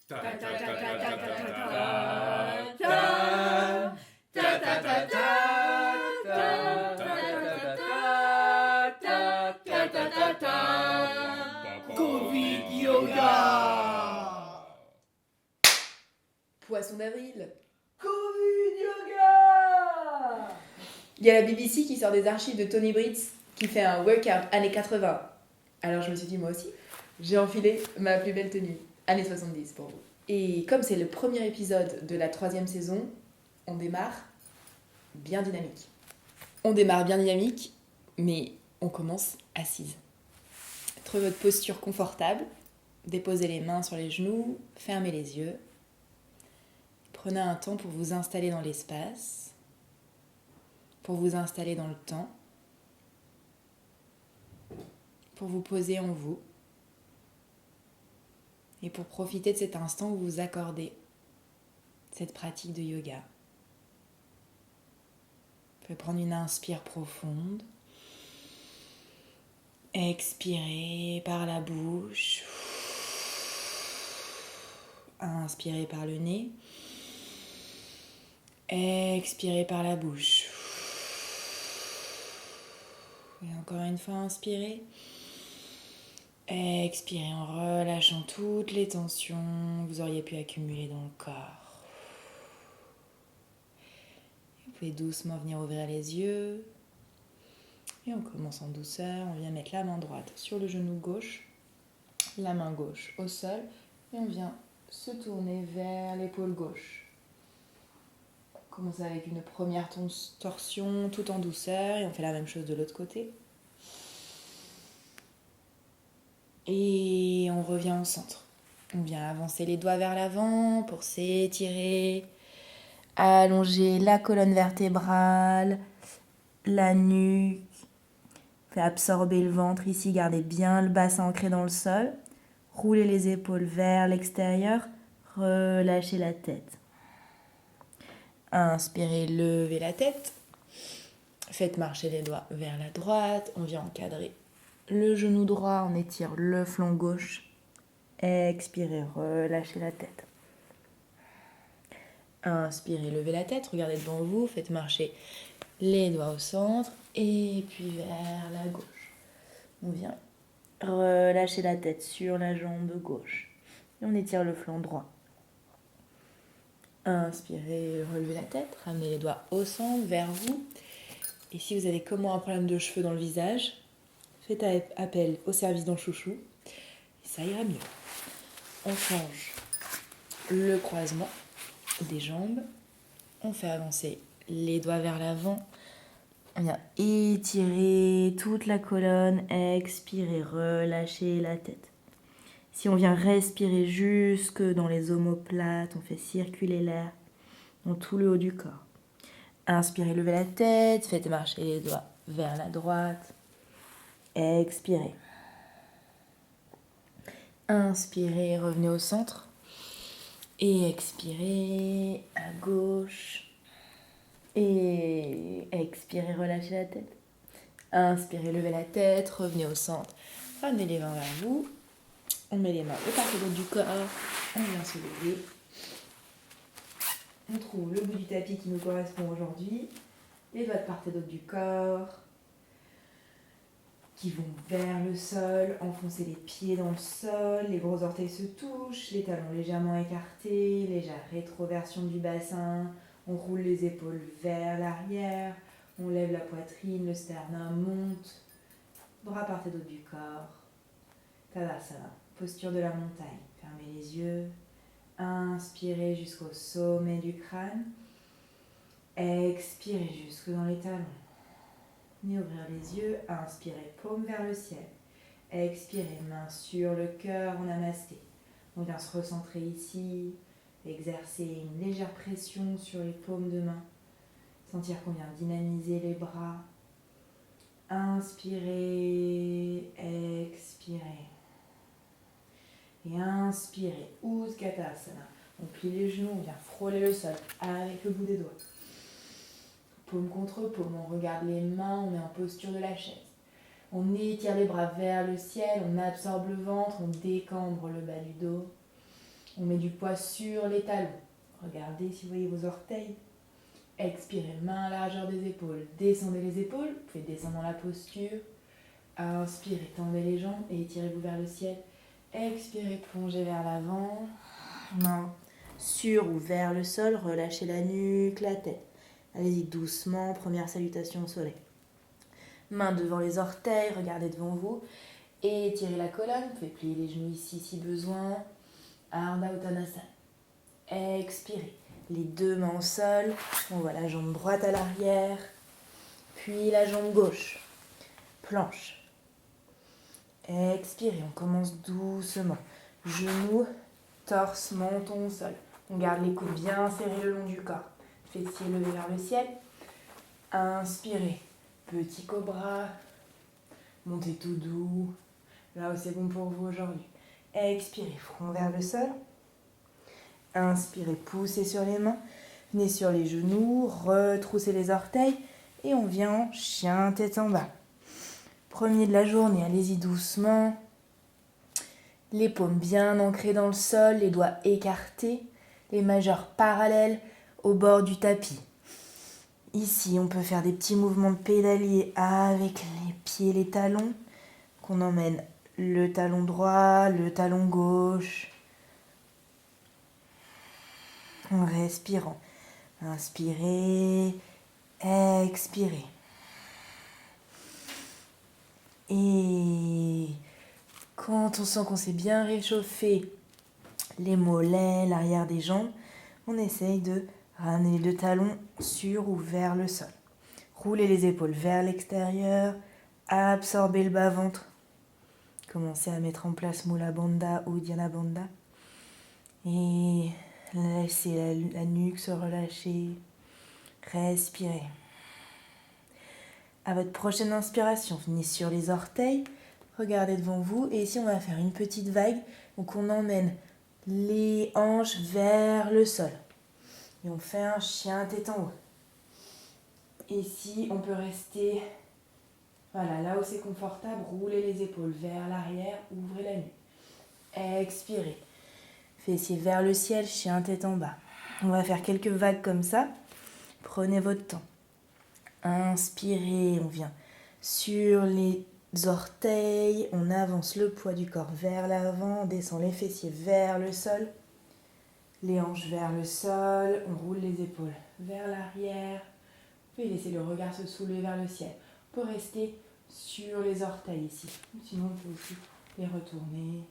Covid Yoga. Poisson d'avril. Covid Yoga. Il y a la BBC qui sort des archives de Tony Britz qui fait un workout années 80. Alors je me suis dit moi aussi, j'ai enfilé ma plus belle tenue, années 70 pour vous. Et comme c'est le premier épisode de la 3e saison, on démarre bien dynamique. Mais on commence assise. Trouvez votre posture confortable, déposez les mains sur les genoux, fermez les yeux. Prenez un temps pour vous installer dans l'espace, pour vous installer dans le temps, pour vous poser en vous et pour profiter de cet instant où vous accordez cette pratique de yoga. Vous pouvez prendre une inspire profonde, expirez par la bouche, inspirez par le nez, expirez par la bouche. Et encore une fois, inspirez. Expirez en relâchant toutes les tensions que vous auriez pu accumuler dans le corps. Vous pouvez doucement venir ouvrir les yeux. Et on commence en douceur. On vient mettre la main droite sur le genou gauche, la main gauche au sol. Et on vient se tourner vers l'épaule gauche. On commence avec une première torsion tout en douceur. Et on fait la même chose de l'autre côté. Et on revient au centre. On vient avancer les doigts vers l'avant pour s'étirer, allonger la colonne vertébrale, la nuque. Fait absorber le ventre ici, gardez bien le bassin ancré dans le sol. Roulez les épaules vers l'extérieur, relâchez la tête. Inspirez, levez la tête. Faites marcher les doigts vers la droite. On vient encadrer le genou droit, on étire le flanc gauche. Expirez, relâchez la tête. Inspirez, levez la tête, regardez devant vous, faites marcher les doigts au centre et puis vers la gauche. On vient relâcher la tête sur la jambe gauche. Et on étire le flanc droit. Inspirez, relevez la tête, ramenez les doigts au centre, vers vous. Et si vous avez comme moi un problème de cheveux dans le visage, faites appel au service d'un chouchou et ça ira mieux. On change le croisement des jambes. On fait avancer les doigts vers l'avant. On vient étirer toute la colonne. Expirer, relâcher la tête. Si on vient respirer jusque dans les omoplates, on fait circuler l'air dans tout le haut du corps. Inspirez, levez la tête. Faites marcher les doigts vers la droite. Expirez. Inspirez, revenez au centre. Et expirez à gauche. Et expirez, relâchez la tête. Inspirez, levez la tête, revenez au centre. Ramenez les mains vers vous. On met les mains de part et d'autre du corps. On vient se lever. On trouve le bout du tapis qui nous correspond aujourd'hui. Les doigts de part et d'autre du corps qui vont vers le sol, enfoncer les pieds dans le sol, les gros orteils se touchent, les talons légèrement écartés, légère rétroversion du bassin, on roule les épaules vers l'arrière, on lève la poitrine, le sternum monte, bras part et d'autre du corps, Tadasana, posture de la montagne, fermez les yeux, inspirez jusqu'au sommet du crâne, expirez jusque dans les talons. Venez ouvrir les yeux, inspirez, paume vers le ciel. Expirez, main sur le cœur en namasté. On vient se recentrer ici, exercer une légère pression sur les paumes de main. Sentir qu'on vient dynamiser les bras. Inspirez, expirez. Et inspirez, Utkatasana. On plie les genoux, on vient frôler le sol avec le bout des doigts. Paume contre paume, on regarde les mains, on est en posture de la chaise. On étire les bras vers le ciel, on absorbe le ventre, on décambre le bas du dos. On met du poids sur les talons. Regardez si vous voyez vos orteils. Expirez, main à la largeur des épaules. Descendez les épaules, vous pouvez descendre dans la posture. Inspirez, tendez les jambes et étirez-vous vers le ciel. Expirez, plongez vers l'avant. Main sur ou vers le sol, relâchez la nuque, la tête. Allez-y doucement, première salutation au soleil. Main devant les orteils, regardez devant vous. Et étirez la colonne, vous pouvez plier les genoux ici si besoin. Ardha Uttanasana. Expirez. Les deux mains au sol. On voit la jambe droite à l'arrière. Puis la jambe gauche. Planche. Expirez. On commence doucement. Genoux, torse, menton au sol. On garde les coudes bien serrés le long du corps. Fessiers levés vers le ciel. Inspirez. Petit cobra. Montez tout doux. Là où c'est bon pour vous aujourd'hui. Expirez. Front vers le sol. Inspirez, poussez sur les mains, venez sur les genoux, retroussez les orteils et on vient en chien tête en bas. Premier de la journée, allez-y doucement. Les paumes bien ancrées dans le sol, les doigts écartés, les majeurs parallèles au bord du tapis. Ici, on peut faire des petits mouvements de pédalier avec les pieds, les talons, qu'on emmène le talon droit, le talon gauche. En respirant. Inspirez, expirez. Et quand on sent qu'on s'est bien réchauffé les mollets, l'arrière des jambes, on essaye de ramener les deux talons sur ou vers le sol. Roulez les épaules vers l'extérieur, absorbez le bas-ventre. Commencez à mettre en place Mula Bandha ou Uddiyana Bandha. Et laissez la nuque se relâcher. Respirez. À votre prochaine inspiration, venez sur les orteils, regardez devant vous et ici on va faire une petite vague. Donc on emmène les hanches vers le sol. Et on fait un chien tête en haut. Ici on peut rester là où c'est confortable, roulez les épaules vers l'arrière, ouvrez la nuque. Expirez. Fessiers vers le ciel, chien tête en bas. On va faire quelques vagues comme ça. Prenez votre temps. Inspirez, on vient sur les orteils, on avance le poids du corps vers l'avant, on descend les fessiers vers le sol, les hanches vers le sol, on roule les épaules vers l'arrière, puis laissez le regard se soulever vers le ciel. On peut rester sur les orteils ici, sinon on peut aussi les retourner.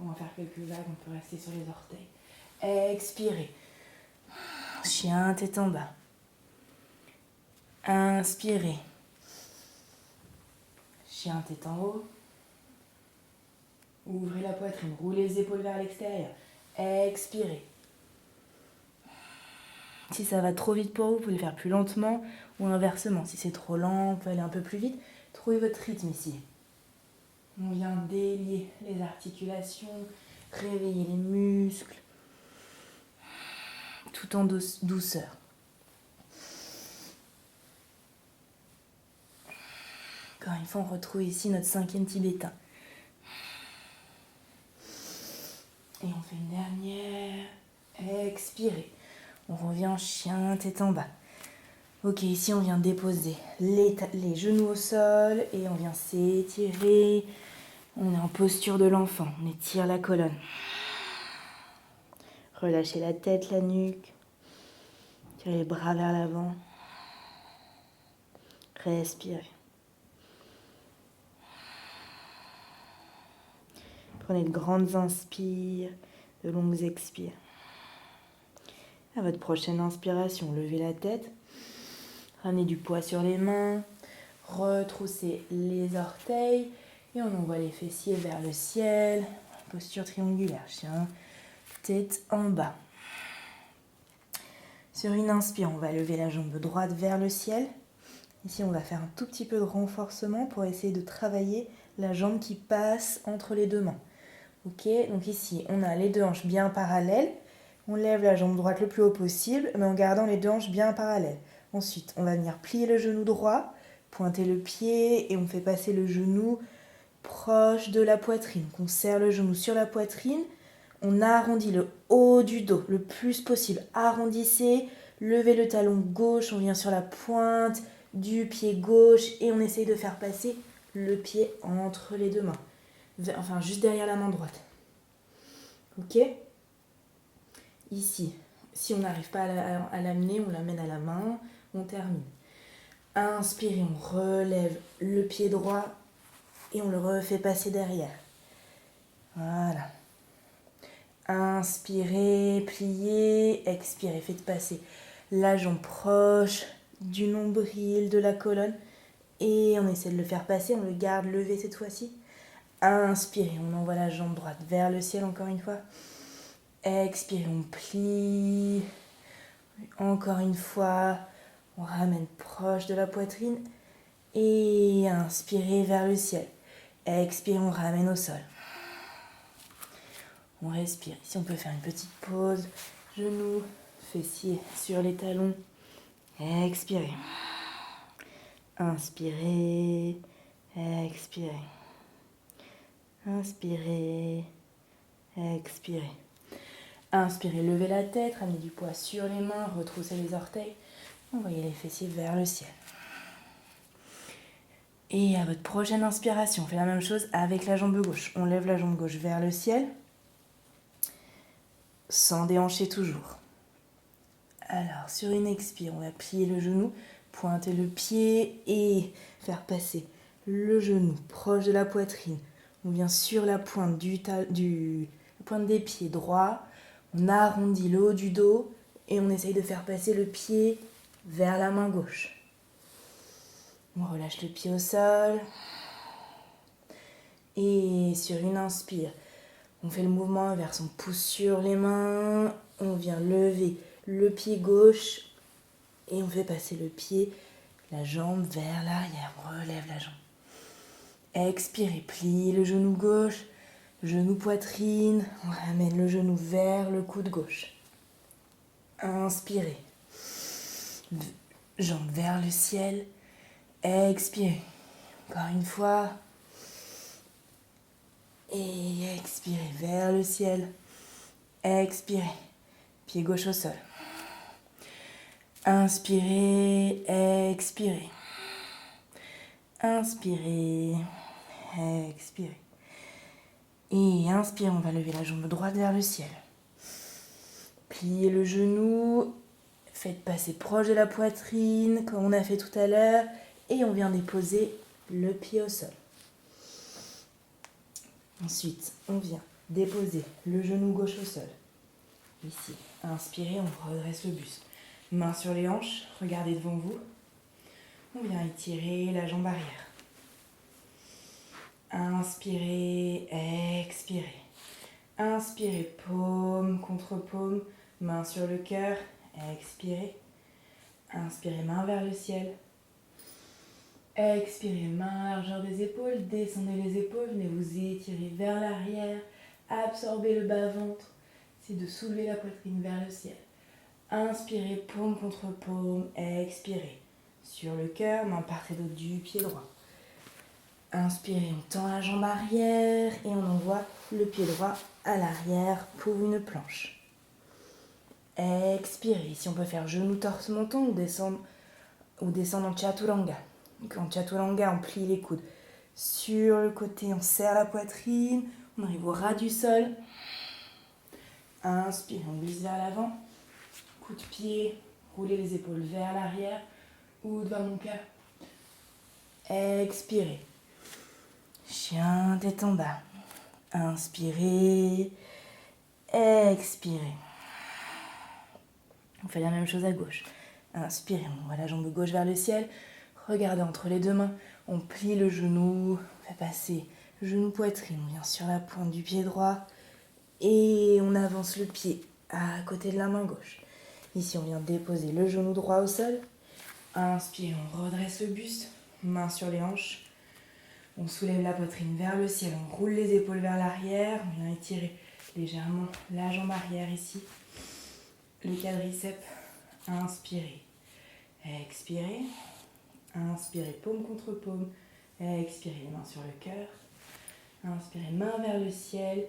On va faire quelques vagues, on peut rester sur les orteils. Expirez. Chien tête en bas. Inspirez. Chien tête en haut. Ouvrez la poitrine, roulez les épaules vers l'extérieur. Expirez. Si ça va trop vite pour vous, vous pouvez le faire plus lentement ou inversement. Si c'est trop lent, on peut aller un peu plus vite. Trouvez votre rythme ici. On vient délier les articulations, réveiller les muscles, tout en douceur. Encore une fois, on retrouve ici notre 5e tibétain. Et on fait une dernière. Expirez. On revient en chien tête en bas. Ok, ici on vient déposer les genoux au sol et on vient s'étirer. On est en posture de l'enfant, on étire la colonne. Relâchez la tête, la nuque. Tirez les bras vers l'avant. Respirez. Prenez de grandes inspires, de longues expires. À votre prochaine inspiration, levez la tête. Ramenez du poids sur les mains. Retroussez les orteils. Et on envoie les fessiers vers le ciel. Posture triangulaire. Chien, tête en bas. Sur une inspire, on va lever la jambe droite vers le ciel. Ici, on va faire un tout petit peu de renforcement pour essayer de travailler la jambe qui passe entre les deux mains. Ok, donc ici, on a les deux hanches bien parallèles. On lève la jambe droite le plus haut possible, mais en gardant les deux hanches bien parallèles. Ensuite, on va venir plier le genou droit, pointer le pied et on fait passer le genou proche de la poitrine. On serre le genou sur la poitrine, On arrondit le haut du dos le plus possible. Arrondissez, levez le talon gauche, on vient sur la pointe du pied gauche et on essaye de faire passer le pied entre les deux mains. Enfin, juste derrière la main droite. Ok ? Ici, si on n'arrive pas à l'amener, on l'amène à la main, on termine. Inspirez, on relève le pied droit et on le refait passer derrière. Voilà. Inspirez, pliez, expirez, faites passer la jambe proche du nombril, de la colonne. Et on essaie de le faire passer, on le garde levé cette fois-ci. Inspirez, on envoie la jambe droite vers le ciel encore une fois. Expirez, on plie. Encore une fois, on ramène proche de la poitrine. Et inspirez vers le ciel. Expirez, on ramène au sol. On respire. Ici, on peut faire une petite pause. Genoux, fessiers sur les talons. Expirez. Inspirez. Expirez. Inspirez. Expirez. Inspirez, levez la tête, ramenez du poids sur les mains, retroussez les orteils. Envoyez les fessiers vers le ciel. Et à votre prochaine inspiration, on fait la même chose avec la jambe gauche. On lève la jambe gauche vers le ciel, sans déhancher toujours. Alors, sur une expire, on va plier le genou, pointer le pied et faire passer le genou proche de la poitrine. On vient sur la pointe la pointe des pieds droits. On arrondit le haut du dos et on essaye de faire passer le pied vers la main gauche. On relâche le pied au sol. Et sur une inspire, on fait le mouvement inverse. On pousse sur les mains. On vient lever le pied gauche et on fait passer le pied, la jambe vers l'arrière. On relève la jambe. Expirez, pliez le genou gauche, genou poitrine. On ramène le genou vers le coude gauche. Inspirez. Jambe vers le ciel. Expirez. Encore une fois. Et expirez vers le ciel. Expirez. Pied gauche au sol. Inspirez. Expirez. Inspirez. Expirez. Et inspirez, on va lever la jambe droite vers le ciel. Pliez le genou. Faites passer proche de la poitrine, comme on a fait tout à l'heure. Et on vient déposer le pied au sol. Ensuite, on vient déposer le genou gauche au sol. Ici, inspirez, on redresse le buste. Main sur les hanches, regardez devant vous. On vient étirer la jambe arrière. Inspirez, expirez. Inspirez, paume contre paume, main sur le cœur. Expirez. Inspirez, main vers le ciel. Expirez, main largeur des épaules. Descendez les épaules, venez vous étirer vers l'arrière. Absorbez le bas-ventre. C'est de soulever la poitrine vers le ciel. Inspirez, paume contre paume. Expirez. Sur le cœur, main part et d'autre du pied droit. Inspirez, on tend la jambe arrière et on envoie le pied droit à l'arrière pour une planche. Expirez. Ici, on peut faire genou, torse, menton ou descendre en chaturanga. Donc, en chaturanga, on plie les coudes sur le côté, on serre la poitrine, on arrive au ras du sol. Inspirez, on glisse vers l'avant. Coup de pied, roulez les épaules vers l'arrière ou devant mon cœur. Expirez. Chien tête en bas. Inspirez. Expirez. On fait la même chose à gauche. Inspirez, on voit la jambe gauche vers le ciel. Regardez entre les deux mains. On plie le genou. On fait passer le genou poitrine. On vient sur la pointe du pied droit. Et on avance le pied à côté de la main gauche. Ici, on vient déposer le genou droit au sol. Inspirez, on redresse le buste. Main sur les hanches. On soulève la poitrine vers le ciel. On roule les épaules vers l'arrière. On vient étirer légèrement la jambe arrière ici. Le quadriceps. Inspirez. Expirez. Inspirez, paume contre paume. Expirez, les mains sur le cœur. Inspirez, main vers le ciel.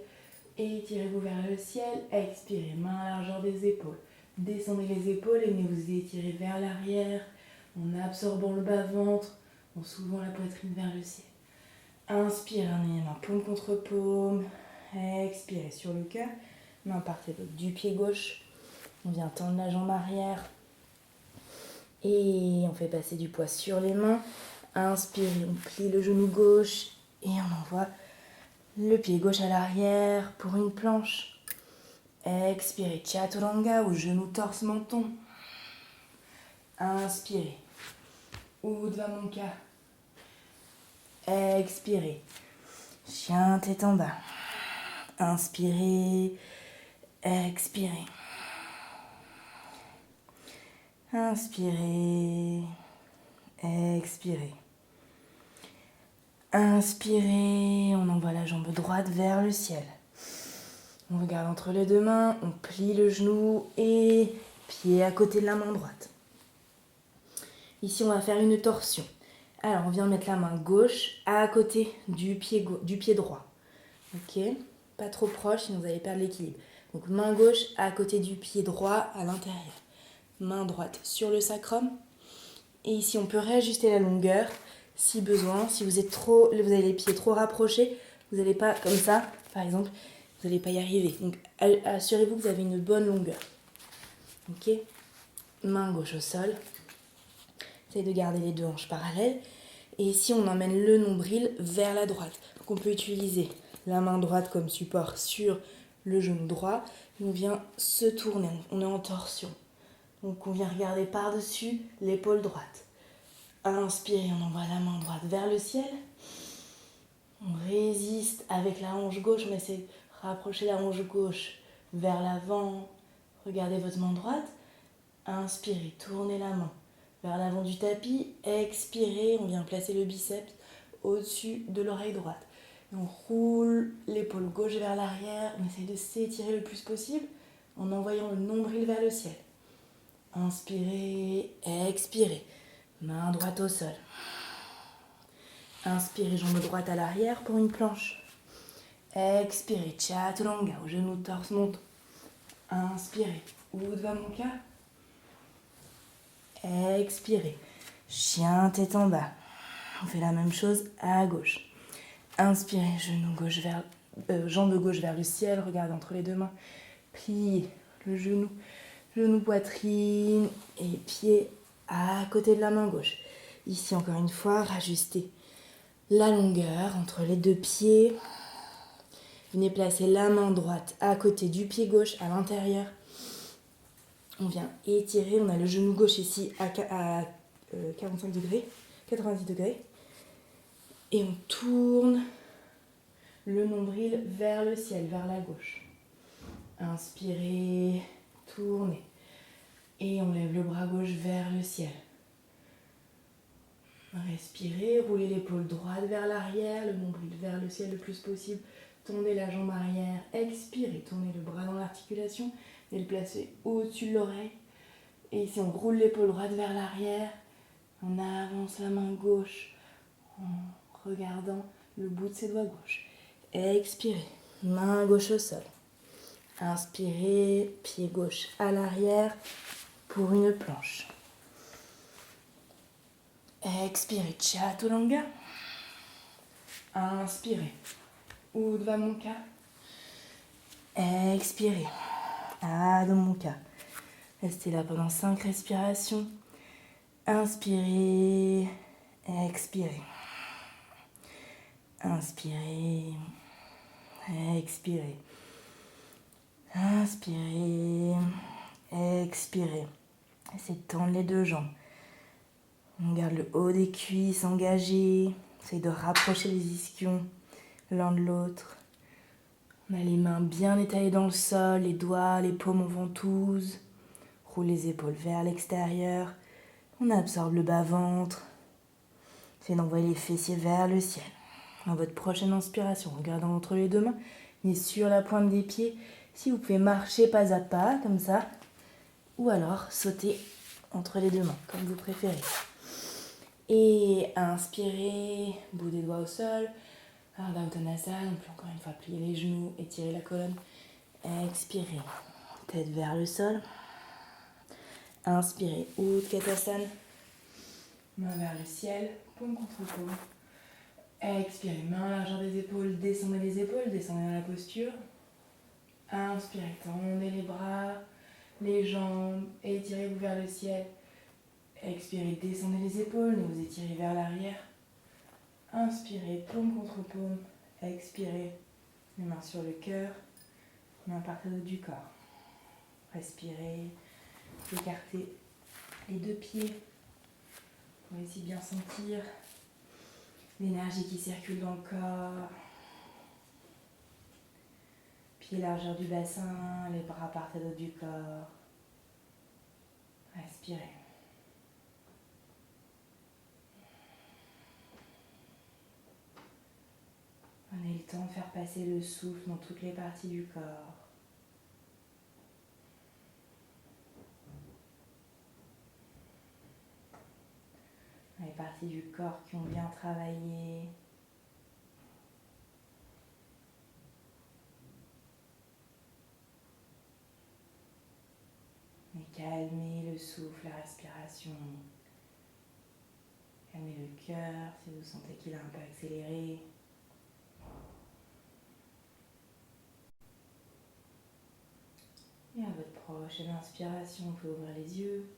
Étirez-vous vers le ciel. Expirez, main à la largeur des épaules. Descendez les épaules et venez vous étirer vers l'arrière en absorbant le bas-ventre, en soulevant la poitrine vers le ciel. Inspirez, emmenez les mains paume contre paume. Expirez sur le cœur. Main partez du pied gauche. On vient tendre la jambe arrière. Et on fait passer du poids sur les mains. Inspirez, on plie le genou gauche et on envoie le pied gauche à l'arrière pour une planche. Expirez, chaturanga ou genou torse menton. Inspirez, Urdhva Mukha. Expirez, chien tête en bas. Inspirez, expirez. Inspirez, expirez. Inspirez, on envoie la jambe droite vers le ciel. On regarde entre les deux mains, on plie le genou et pied à côté de la main droite. Ici, on va faire une torsion. Alors, on vient mettre la main gauche à côté du pied droit. Ok ? Pas trop proche, sinon vous allez perdre l'équilibre. Donc, main gauche à côté du pied droit à l'intérieur. Main droite sur le sacrum. Et ici, on peut réajuster la longueur si besoin. Si vous avez les pieds trop rapprochés, vous n'allez pas, comme ça, par exemple, vous n'allez pas y arriver. Donc, assurez-vous que vous avez une bonne longueur. Ok ? Main gauche au sol. Essayez de garder les deux hanches parallèles. Et ici, on emmène le nombril vers la droite. Donc, on peut utiliser la main droite comme support sur le genou droit. Et on vient se tourner. On est en torsion. Donc, on vient regarder par-dessus l'épaule droite. Inspirez, on envoie la main droite vers le ciel. On résiste avec la hanche gauche. On essaie de rapprocher la hanche gauche vers l'avant. Regardez votre main droite. Inspirez, tournez la main vers l'avant du tapis. Expirez, on vient placer le biceps au-dessus de l'oreille droite. Et on roule l'épaule gauche vers l'arrière. On essaie de s'étirer le plus possible en envoyant le nombril vers le ciel. Inspirez, expirez. Main droite au sol. Inspirez, jambe droite à l'arrière pour une planche. Expirez, chaturanga, au genou torse monte. Inspirez, Urdhva Mukha. Expirez, chien tête en bas. On fait la même chose à gauche. Inspirez, jambe gauche vers le ciel, regardez entre les deux mains. Pliez le genou poitrine et pied à côté de la main gauche. Ici, encore une fois, rajustez la longueur entre les deux pieds. Venez placer la main droite à côté du pied gauche à l'intérieur. On vient étirer, on a le genou gauche ici à 45 degrés, 90 degrés. Et on tourne le nombril vers le ciel, vers la gauche. Inspirez, tournez. Et on lève le bras gauche vers le ciel. Respirez, roulez l'épaule droite vers l'arrière, le nombril vers le ciel le plus possible. Tendez la jambe arrière, expirez, tournez le bras dans l'articulation et le placez au-dessus de l'oreille. Et ici, on roule l'épaule droite vers l'arrière. On avance la main gauche en regardant le bout de ses doigts gauche. Expirez, main gauche au sol. Inspirez, pied gauche à l'arrière pour une planche. Expirez, chaturanga. Inspirez, Urdhva Mukha. Expirez, Adho Mukha. Restez là pendant 5 respirations. Inspirez, expirez. Inspirez, expirez. Inspirez, expirez. Essayez de tendre les deux jambes. On garde le haut des cuisses engagé. Essayez de rapprocher les ischions l'un de l'autre. On a les mains bien étalées dans le sol, les doigts, les paumes en ventouse. Roule les épaules vers l'extérieur. On absorbe le bas-ventre. Essayez d'envoyer les fessiers vers le ciel. À votre prochaine inspiration, regardant entre les deux mains et sur la pointe des pieds. Si vous pouvez marcher pas à pas, comme ça. Ou alors sauter entre les deux mains, comme vous préférez. Et inspirez, bout des doigts au sol. Ardha Uttanasana, on peut encore une fois plier les genoux, étirer la colonne. Expirez, tête vers le sol. Inspirez, Utkatasana, main vers le ciel, paume contre paume. Expirez, main à la largeur des épaules, descendez les épaules, descendez dans la posture. Inspirez, tendez les bras, les jambes, étirez-vous vers le ciel. Expirez, descendez les épaules, vous étirez vers l'arrière. Inspirez, paume contre paume. Expirez, les mains sur le cœur, mains par le haut du corps. Respirez, écartez les deux pieds pour essayer de bien sentir l'énergie qui circule dans le corps. Pieds largeur du bassin, les bras par le haut du corps. Respirez. Prenez le temps de faire passer le souffle dans toutes les parties du corps. Les parties du corps qui ont bien travaillé. Et calmez le souffle, la respiration. Calmez le cœur si vous sentez qu'il a un peu accéléré. Et à votre prochaine inspiration, vous pouvez ouvrir les yeux.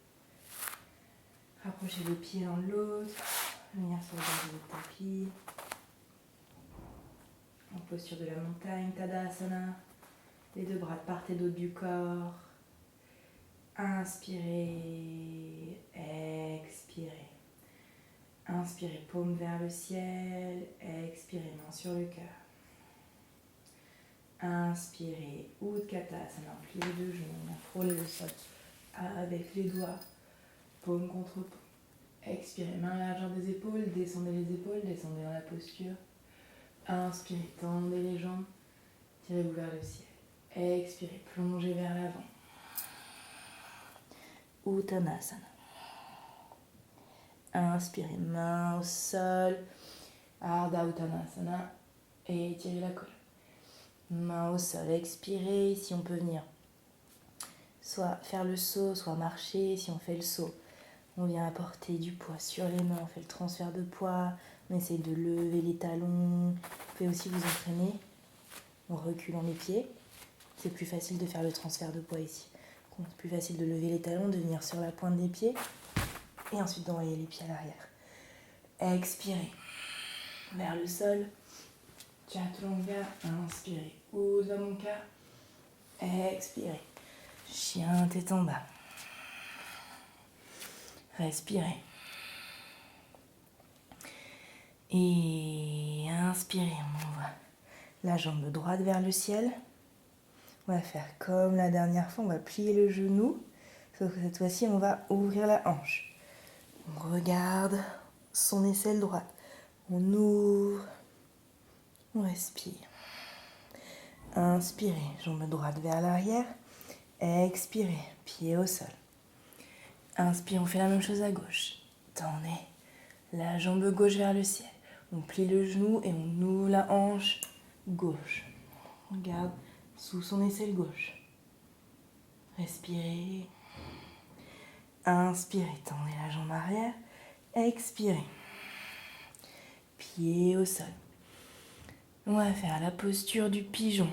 Rapprochez les pieds l'un de l'autre. Venir sur le bord de votre tapis. En posture de la montagne, Tadasana. Les deux bras de part et d'autre du corps. Inspirez, expirez. Inspirez, paume vers le ciel. Expirez, main sur le cœur. Inspirez, Utkatasana, pliez les deux genoux, frôlez le sol avec les doigts, paume contre paume. Expirez, main à la largeur des épaules, descendez les épaules, descendez dans la posture. Inspirez, tendez les jambes, tirez-vous vers le ciel. Expirez, plongez vers l'avant. Uttanasana. Inspirez, main au sol, Ardha Uttanasana, et étirez la colonne. Main au sol, expirez. Ici, on peut venir soit faire le saut, soit marcher. Si on fait le saut, on vient apporter du poids sur les mains. On fait le transfert de poids. On essaie de lever les talons. Vous pouvez aussi vous entraîner en reculant les pieds. C'est plus facile de faire le transfert de poids ici. C'est plus facile de lever les talons, de venir sur la pointe des pieds. Et ensuite d'envoyer les pieds à l'arrière. Expirez. Vers le sol. Chaturanga, inspirez, Urdhva Mukha, expirez, chien tête en bas, respirez, et inspirez, on envoie la jambe droite vers le ciel, on va faire comme la dernière fois, on va plier le genou, sauf que cette fois-ci on va ouvrir la hanche, on regarde son aisselle droite, on ouvre, on respire. Inspirez, jambe droite vers l'arrière. Expirez, pied au sol. Inspire, on fait la même chose à gauche. Tendez la jambe gauche vers le ciel. On plie le genou et on ouvre la hanche gauche. On garde sous son aisselle gauche. Respirez. Inspirez, tendez la jambe arrière. Expirez. Pied au sol. On va faire la posture du pigeon.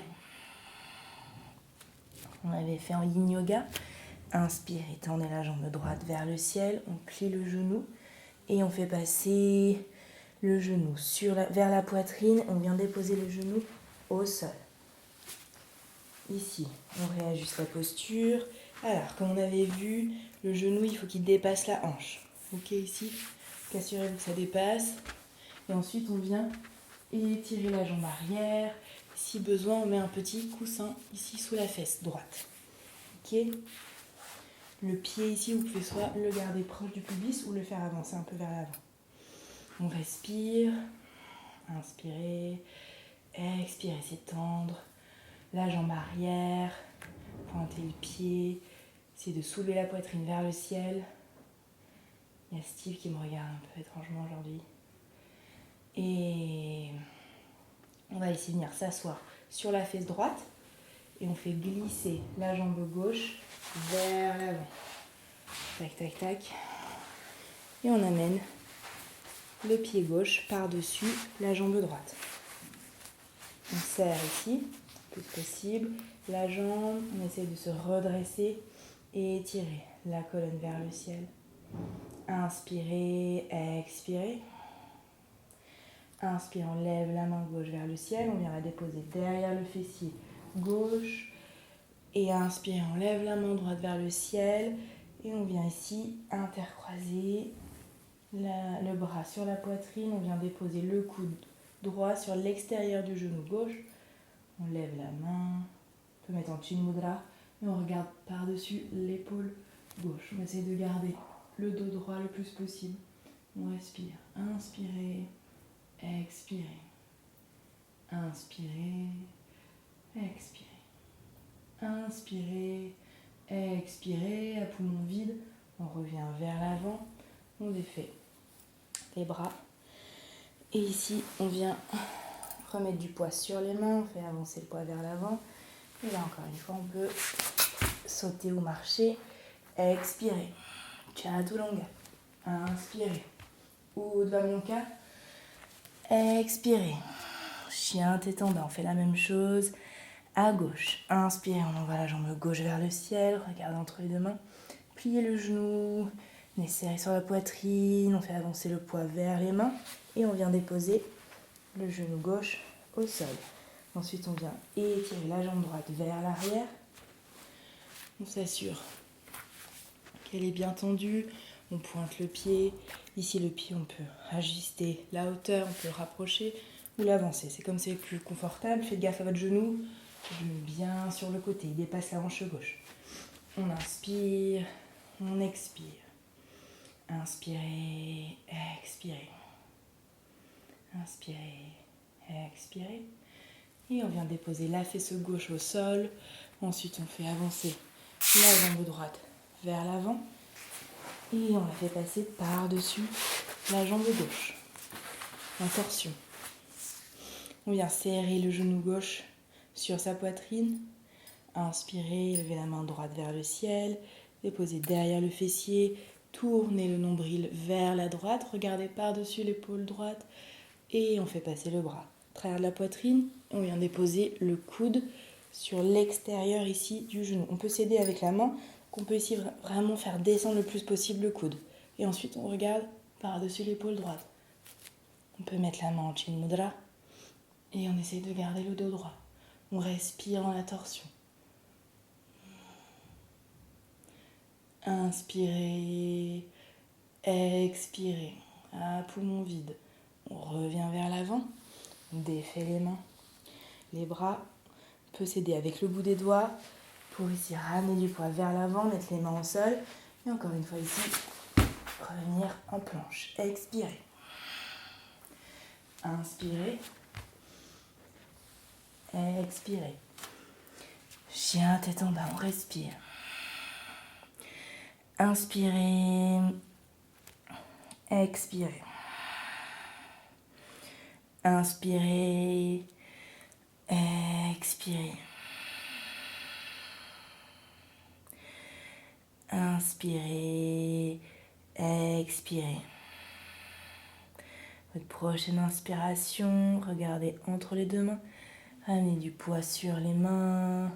On avait fait en yin yoga. Inspirez, tendez la jambe droite vers le ciel. On plie le genou et on fait passer le genou vers la poitrine. On vient déposer le genou au sol. Ici, on réajuste la posture. Alors, comme on avait vu, le genou, il faut qu'il dépasse la hanche. Ok, ici, assurez-vous que ça dépasse. Et ensuite, on vient étirer la jambe arrière. Si besoin, on met un petit coussin ici sous la fesse droite. Ok. Le pied ici, vous pouvez soit le garder proche du pubis ou le faire avancer un peu vers l'avant. On respire. Inspirez. Expirez, s'étendre. La jambe arrière. Pointez le pied. Essayez de soulever la poitrine vers le ciel. Il y a Steve qui me regarde un peu étrangement aujourd'hui. Et On va ici venir s'asseoir sur la fesse droite et on fait glisser la jambe gauche vers l'avant. Tac, tac, tac. Et on amène le pied gauche par-dessus la jambe droite. On serre ici, le plus possible, la jambe, on essaie de se redresser et étirer la colonne vers le ciel. Inspirez, expirez. Inspire, on lève la main gauche vers le ciel, on vient la déposer derrière le fessier gauche. Et inspire, on lève la main droite vers le ciel et on vient ici intercroiser le bras sur la poitrine, on vient déposer le coude droit sur l'extérieur du genou gauche. On lève la main, on peut mettre en Chin Mudra et on regarde par-dessus l'épaule gauche. On essaie de garder le dos droit le plus possible. On respire, inspirez, expirez, inspirez, expirez, inspirez, expirez, à poumon vide, on revient vers l'avant, on défait les bras. Et ici, on vient remettre du poids sur les mains, on fait avancer le poids vers l'avant. Et là, encore une fois, on peut sauter ou marcher. Expirez. Chaturanga. Inspirez. Urdhva Mukha. Expirez. Chien tête en bas, on fait la même chose. À gauche. Inspirez, on envoie la jambe gauche vers le ciel. Regardez entre les deux mains. Pliez le genou. On serre sur la poitrine. On fait avancer le poids vers les mains. Et on vient déposer le genou gauche au sol. Ensuite, on vient étirer la jambe droite vers l'arrière. On s'assure qu'elle est bien tendue. On pointe le pied. Ici, le pied, on peut ajuster la hauteur, on peut le rapprocher ou l'avancer. C'est comme c'est le plus confortable. Faites gaffe à votre genou. Genou bien sur le côté. Il dépasse la hanche gauche. On inspire, on expire. Inspirez, expirez. Inspirez, expirez. Et on vient déposer la fesse gauche au sol. Ensuite, on fait avancer la jambe droite vers l'avant. Et on la fait passer par-dessus la jambe gauche. En torsion. On vient serrer le genou gauche sur sa poitrine. Inspirez, levez la main droite vers le ciel. Déposez derrière le fessier. Tournez le nombril vers la droite. Regardez par-dessus l'épaule droite. Et on fait passer le bras à travers la poitrine. On vient déposer le coude sur l'extérieur ici du genou. On peut s'aider avec la main. On peut ici vraiment faire descendre le plus possible le coude. Et ensuite, on regarde par-dessus l'épaule droite. On peut mettre la main en Chin Mudra. Et on essaie de garder le dos droit. On respire dans la torsion. Inspirez, expirez. À poumon vide. On revient vers l'avant. On défait les mains. Les bras. On peut s'aider avec le bout des doigts pour ici ramener du poids vers l'avant, mettre les mains au sol. Et encore une fois ici, revenir en planche. Expirez. Inspirez. Expirez. Chien tête en bas, on respire. Inspirez. Expirez. Inspirez. Expirez. Inspirez. Expirez. Votre prochaine inspiration, regardez entre les deux mains. Ramenez du poids sur les mains.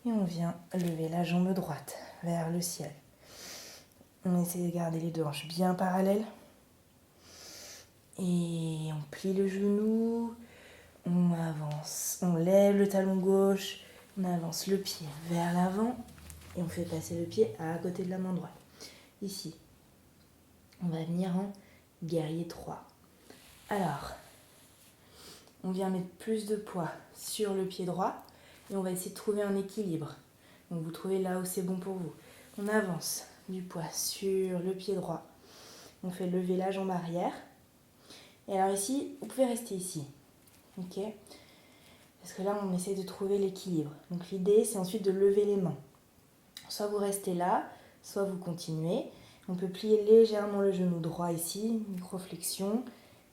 Et on vient lever la jambe droite vers le ciel. On essaie de garder les deux hanches bien parallèles. Et on plie le genou. On avance. On lève le talon gauche. On avance le pied vers l'avant. Et on fait passer le pied à côté de la main droite. Ici, on va venir en guerrier 3. Alors, on vient mettre plus de poids sur le pied droit. Et on va essayer de trouver un équilibre. Donc vous trouvez là où c'est bon pour vous. On avance du poids sur le pied droit. On fait lever la jambe arrière. Et alors ici, vous pouvez rester ici. Ok ? Parce que là, on essaie de trouver l'équilibre. Donc l'idée, c'est ensuite de lever les mains. Soit vous restez là, soit vous continuez. On peut plier légèrement le genou droit ici, microflexion.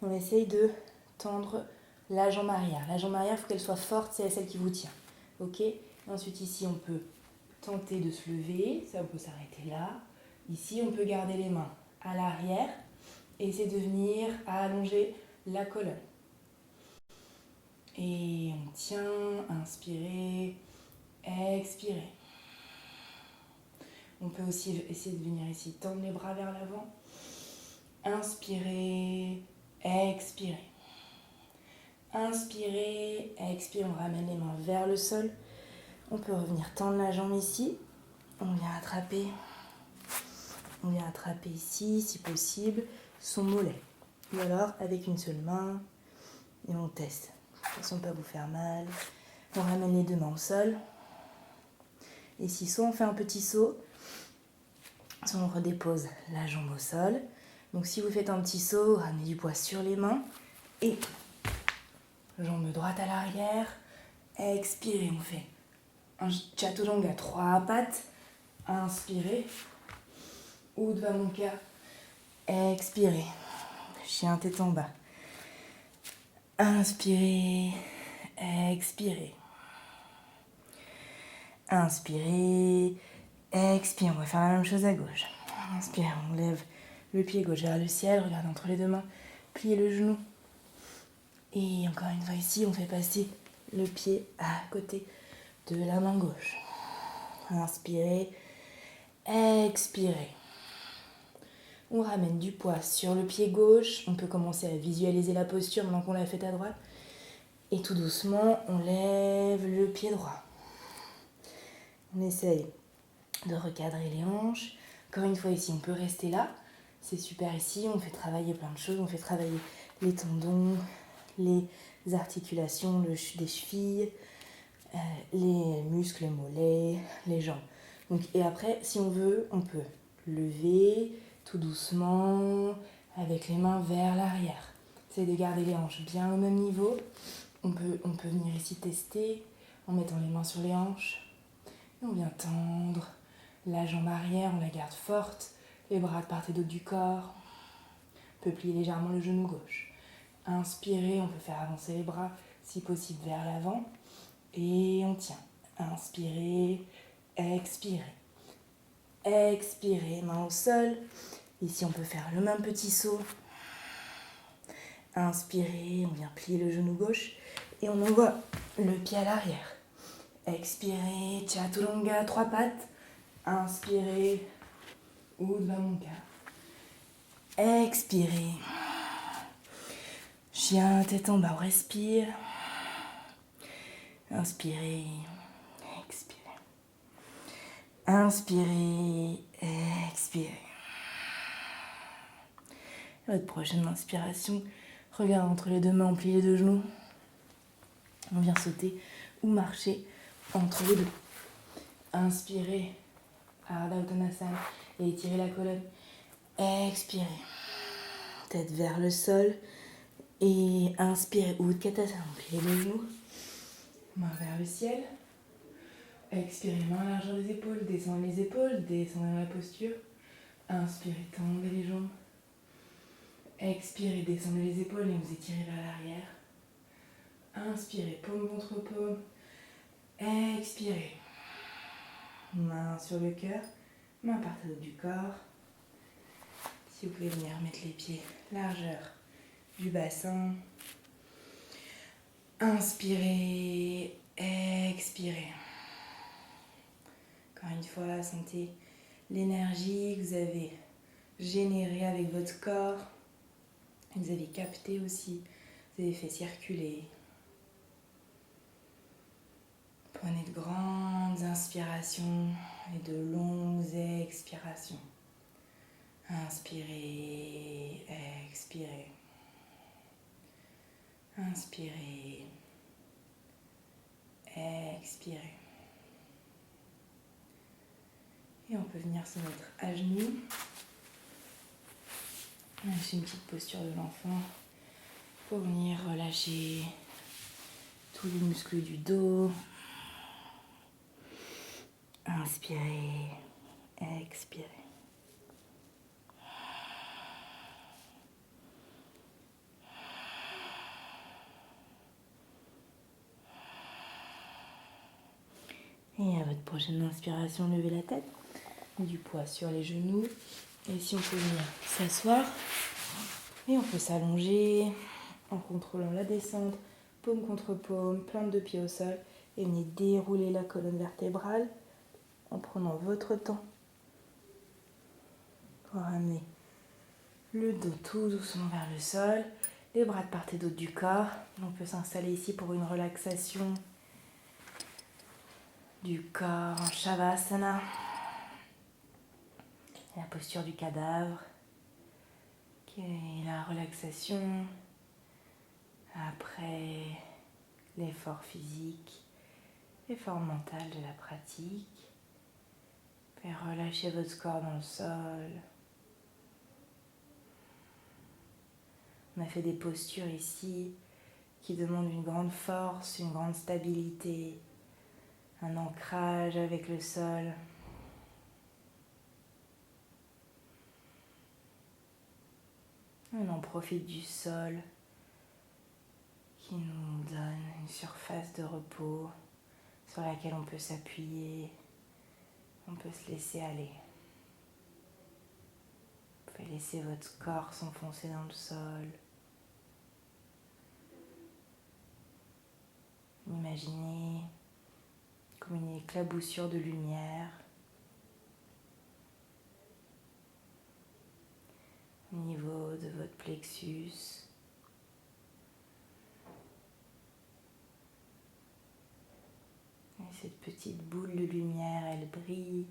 On essaye de tendre la jambe arrière. La jambe arrière, il faut qu'elle soit forte, c'est celle qui vous tient. Ok? Et ensuite, ici, on peut tenter de se lever. Ça, on peut s'arrêter là. Ici, on peut garder les mains à l'arrière et essayer de venir allonger la colonne. Et on tient, inspirez, expirez. On peut aussi essayer de venir ici, tendre les bras vers l'avant. Inspirez, expirez. Inspirez, expirez, on ramène les mains vers le sol. On peut revenir tendre la jambe ici. On vient attraper ici, si possible, son mollet. Ou alors avec une seule main. Et on teste. Attention de ne pas vous faire mal. On ramène les deux mains au sol. Et si soit on fait un petit saut, soit on redépose la jambe au sol. Donc si vous faites un petit saut, ramenez du poids sur les mains. Et jambe droite à l'arrière. Expirez, on fait un chaturanga, 3 pattes. Inspirez. Urdhva Mukha. Expirez. Chien tête en bas. Inspirez. Expirez. Inspirez. Expirez. On va faire la même chose à gauche. Inspirez. On lève le pied gauche vers le ciel. Regardez entre les deux mains. Pliez le genou. Et encore une fois ici, on fait passer le pied à côté de la main gauche. Inspirez. Expirez. On ramène du poids sur le pied gauche. On peut commencer à visualiser la posture maintenant qu'on l'a faite à droite. Et tout doucement, on lève le pied droit. On essaye de recadrer les hanches. Encore une fois ici, on peut rester là. C'est super ici. On fait travailler plein de choses. On fait travailler les tendons, les articulations des chevilles, les muscles, les mollets, les jambes. Donc, et après, si on veut, on peut lever tout doucement avec les mains vers l'arrière. C'est de garder les hanches bien au même niveau. On peut venir ici tester en mettant les mains sur les hanches. Et on vient tendre la jambe arrière, on la garde forte. Les bras de part et d'autre du corps. On peut plier légèrement le genou gauche. Inspirez, on peut faire avancer les bras, si possible vers l'avant. Et on tient. Inspirez, expirez. Expirez, main au sol. Ici, on peut faire le même petit saut. Inspirez, on vient plier le genou gauche. Et on envoie le pied à l'arrière. Expirez, chaturanga, 3 pattes. Inspirez, Urdhva Mukha. Expirez. Chien, tête en bas, on respire. Inspirez, expirez. Inspirez, expirez. Votre prochaine inspiration, regardez entre les deux mains, on plie les deux genoux. On vient sauter ou marcher entre les deux. Inspirez, Ardha Uttanasana, et étirez la colonne. Expirez, tête vers le sol. Et inspirez, Utkatasana, on plie les genoux. Main vers le ciel. Expirez, main à largeur des épaules, descendez les épaules, descendez dans la posture. Inspirez, tendez les jambes. Expirez, descendez les épaules et vous étirez vers l'arrière. Inspirez, paume contre paume. Expirez. Main sur le cœur, main par terre du corps. Si vous pouvez venir mettre les pieds largeur du bassin. Inspirez, expirez. Encore une fois, sentez l'énergie que vous avez générée avec votre corps. Vous avez capté aussi, vous avez fait circuler. Prenez de grandes inspirations et de longues expirations. Inspirez, expirez. Inspirez, expirez. Et on peut venir se mettre à genoux. Lâchez une petite posture de l'enfant pour venir relâcher tous les muscles du dos. Inspirez, expirez. prochaine inspiration, levez la tête. Du poids sur les genoux. Et si on peut venir s'asseoir. Et on peut s'allonger en contrôlant la descente, paume contre paume, plante de pied au sol. Et venez dérouler la colonne vertébrale en prenant votre temps pour ramener le dos tout doucement vers le sol. Les bras de part et d'autre du corps. On peut s'installer ici pour une relaxation du corps en Shavasana. La posture du cadavre, qui est la relaxation après l'effort physique, l'effort mental de la pratique. Faire relâcher votre corps dans le sol. On a fait des postures ici qui demandent une grande force, une grande stabilité, un ancrage avec le sol. On en profite du sol qui nous donne une surface de repos sur laquelle on peut s'appuyer, on peut se laisser aller. Vous pouvez laisser votre corps s'enfoncer dans le sol. Imaginez comme une éclaboussure de lumière au niveau de votre plexus. Et cette petite boule de lumière, elle brille,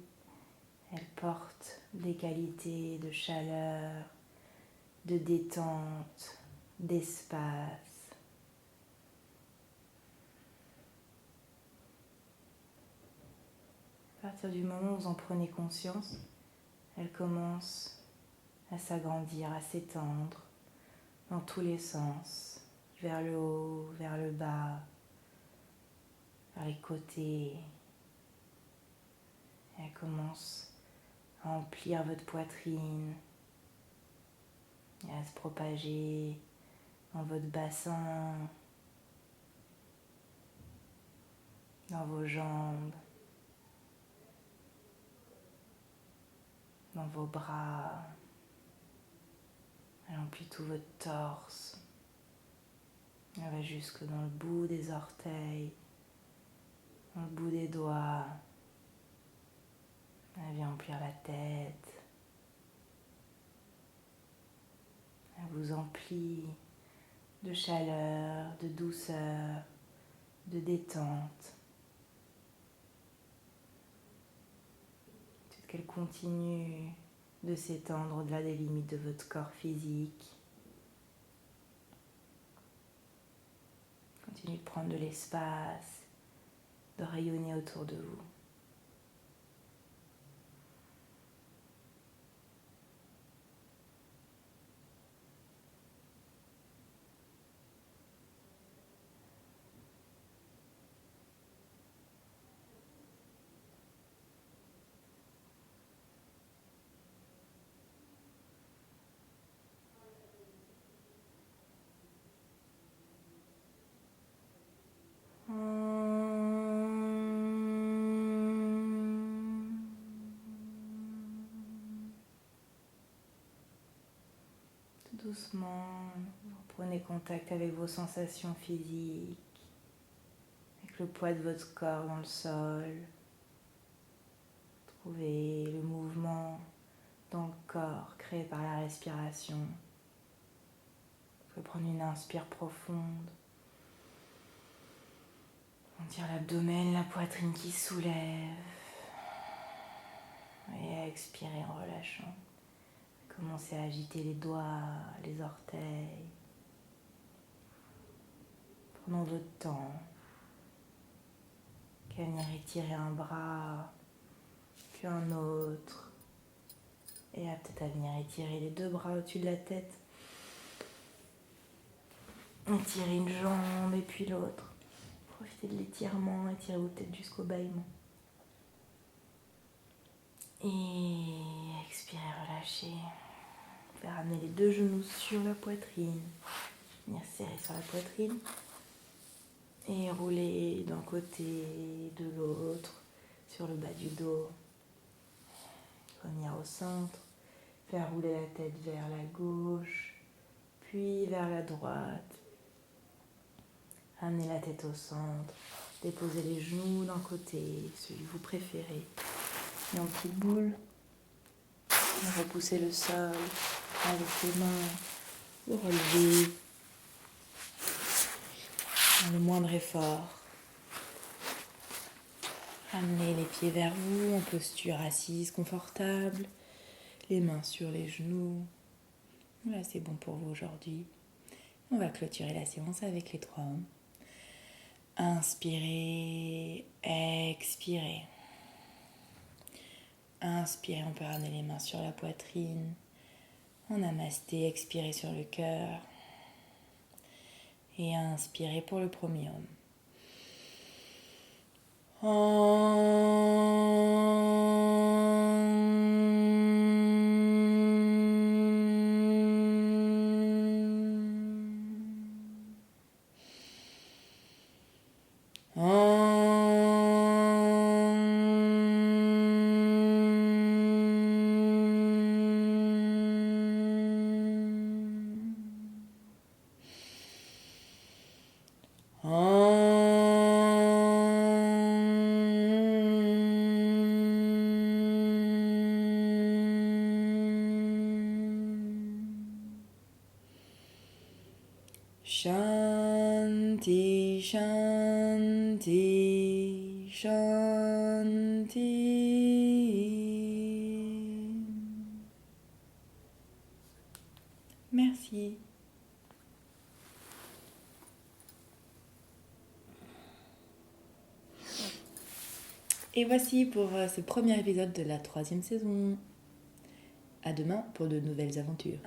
elle porte des qualités de chaleur, de détente, d'espace. À partir du moment où vous en prenez conscience, elle commence à s'agrandir, à s'étendre dans tous les sens, vers le haut, vers le bas, vers les côtés. Elle commence à emplir votre poitrine et à se propager dans votre bassin, dans vos jambes, dans vos bras. Elle emplit tout votre torse. Elle va jusque dans le bout des orteils, dans le bout des doigts. Elle vient emplir la tête. Elle vous emplit de chaleur, de douceur, de détente. Peut-être qu'elle continue de s'étendre au-delà des limites de votre corps physique. Continuez de prendre de l'espace, de rayonner autour de vous. Doucement, vous prenez contact avec vos sensations physiques, avec le poids de votre corps dans le sol. Trouvez le mouvement dans le corps créé par la respiration. Vous pouvez prendre une inspire profonde. Sentir l'abdomen, la poitrine qui soulève. Et expirer en relâchant. Commencez à agiter les doigts, les orteils. Prenons votre temps. Qu'à venir étirer un bras, puis un autre. Et peut-être à venir étirer les deux bras au-dessus de la tête. Étirer une jambe et puis l'autre. Profitez de l'étirement, étirez-vous peut-être jusqu'au bâillement. Et expirez, relâchez. Vous pouvez ramener les deux genoux sur la poitrine. Venir serrer sur la poitrine. Et rouler d'un côté, de l'autre, sur le bas du dos. Revenir au centre, faire rouler la tête vers la gauche, puis vers la droite. Amenez la tête au centre, déposez les genoux d'un côté, celui que vous préférez. Et en petite boule, repoussez le sol avec les mains, vous relevez dans le moindre effort. Ramenez les pieds vers vous en posture assise confortable, les mains sur les genoux. Voilà, c'est bon pour vous aujourd'hui. On va clôturer la séance avec les 3 Om. Inspirez, expirez. Inspirez, on peut ramener les mains sur la poitrine. En namasté, expirez sur le cœur. Et inspirez pour le premier Om. Shanti, Shanti, Shanti. Merci. Et voici pour ce premier épisode de la 3e saison. À demain pour de nouvelles aventures.